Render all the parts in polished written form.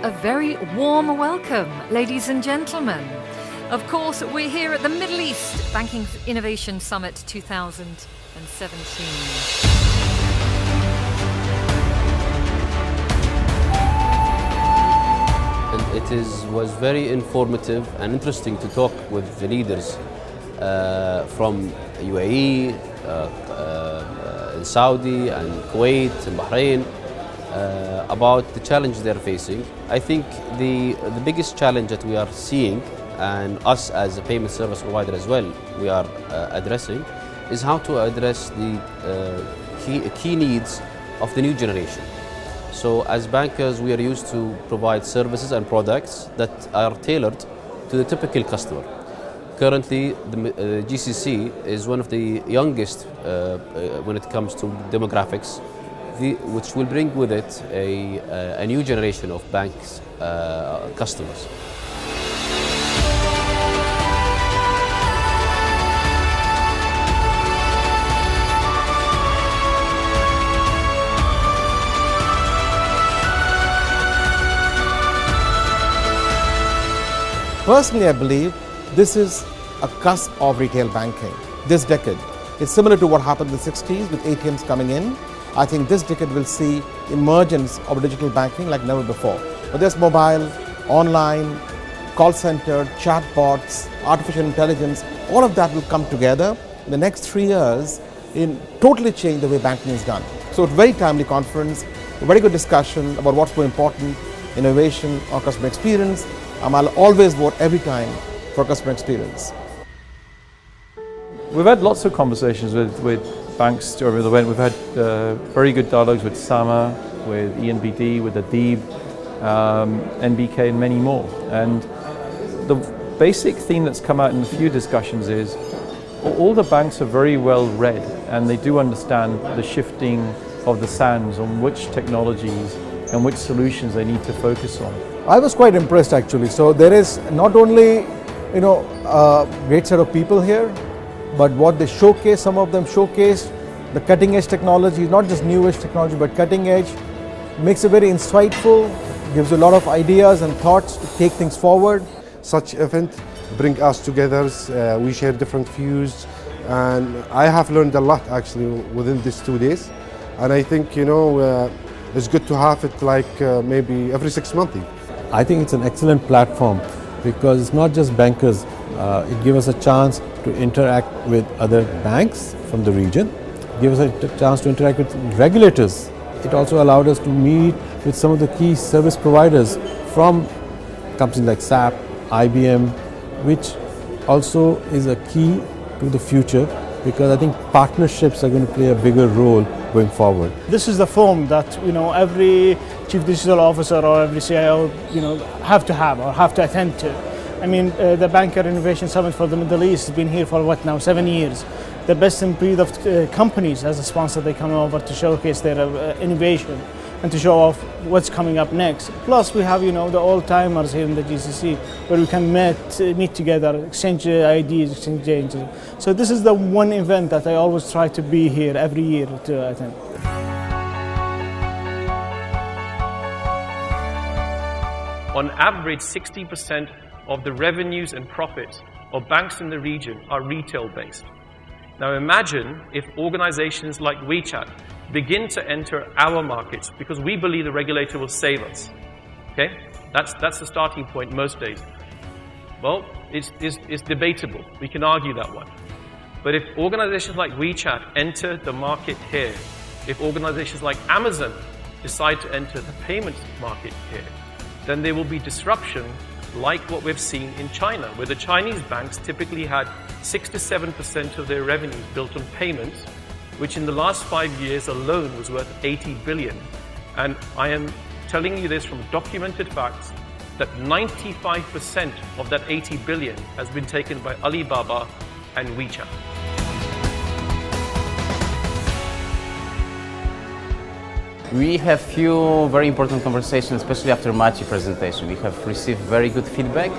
a very warm welcome, ladies and gentlemen. Of course, we're here at the Middle East Banking Innovation Summit 2017. It was very informative and interesting to talk with the leaders from UAE, Saudi and Kuwait and Bahrain about the challenge they're facing. I think the biggest challenge that we are seeing, and us as a payment service provider as well, we are addressing, is how to address the key needs of the new generation. So as bankers, we are used to provide services and products that are tailored to the typical customer. Currently, the GCC is one of the youngest when it comes to demographics, which will bring with it a new generation of banks customers. Personally, I believe this is a cusp of retail banking, this decade. It's similar to what happened in the 60s with ATMs coming in. I think this decade will see emergence of digital banking like never before. But there's mobile, online, call center, chatbots, artificial intelligence, all of that will come together in the next 3 years and totally change the way banking is done. So it's a very timely conference, a very good discussion about what's more important, innovation or customer experience. I'll always vote every time for customer experience. We've had lots of conversations with banks during the event. We've had very good dialogues with SAMA, with ENBD, with Adib, NBK and many more. And the basic theme that's come out in a few discussions is all the banks are very well read and they do understand the shifting of the sands on which technologies and which solutions they need to focus on. I was quite impressed actually. So there is not only a great set of people here, but what they showcase, some of them showcased the cutting edge technology, not just newish technology, but cutting edge, makes it very insightful, gives a lot of ideas and thoughts to take things forward. Such event bring us together, we share different views, and I have learned a lot actually within these 2 days. And I think, it's good to have it like maybe every 6 months. I think it's an excellent platform because it's not just bankers. It gives us a chance to interact with other banks from the region. It gives us a chance to interact with regulators. It also allowed us to meet with some of the key service providers from companies like SAP, IBM, which also is a key to the future because I think partnerships are going to play a bigger role going forward. This is the forum that every chief digital officer or every CIO have to attend to. I mean, the Banker Innovation Summit for the Middle East has been here for 7 years. The best in breed of companies as a sponsor, they come over to showcase their innovation and to show off what's coming up next. Plus we have the old-timers here in the GCC where we can meet together, exchange ideas, exchange changes. So this is the one event that I always try to be here every year to attend. On average, 60% of the revenues and profits of banks in the region are retail-based. Now imagine if organizations like WeChat begin to enter our markets, because we believe the regulator will save us. Okay? That's the starting point most days. Well, it's debatable. We can argue that one. But if organizations like WeChat enter the market here, if organizations like Amazon decide to enter the payments market here, then there will be disruption like what we've seen in China, where the Chinese banks typically had 6 to 7% of their revenues built on payments, which in the last 5 years alone was worth 80 billion. And I am telling you this from documented facts, that 95% of that 80 billion has been taken by Alibaba and WeChat. We have few very important conversations, especially after Maciej's presentation. We have received very good feedback,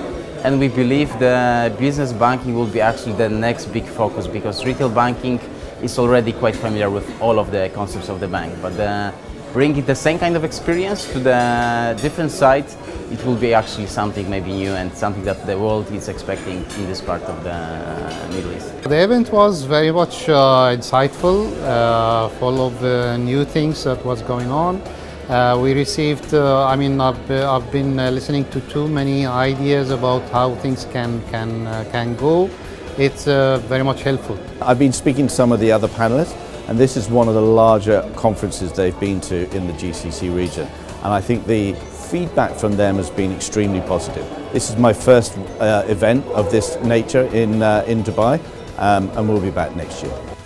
and we believe the business banking will be actually the next big focus, because retail banking is already quite familiar with all of the concepts of the bank. But the bringing the same kind of experience to the different sites, it will be actually something maybe new and something that the world is expecting in this part of the Middle East. The event was very much insightful, full of new things that was going on. We received, I've been listening to too many ideas about how things can go. It's very much helpful. I've been speaking to some of the other panelists, and this is one of the larger conferences they've been to in the GCC region. And I think the feedback from them has been extremely positive. This is my first event of this nature in Dubai, and we'll be back next year.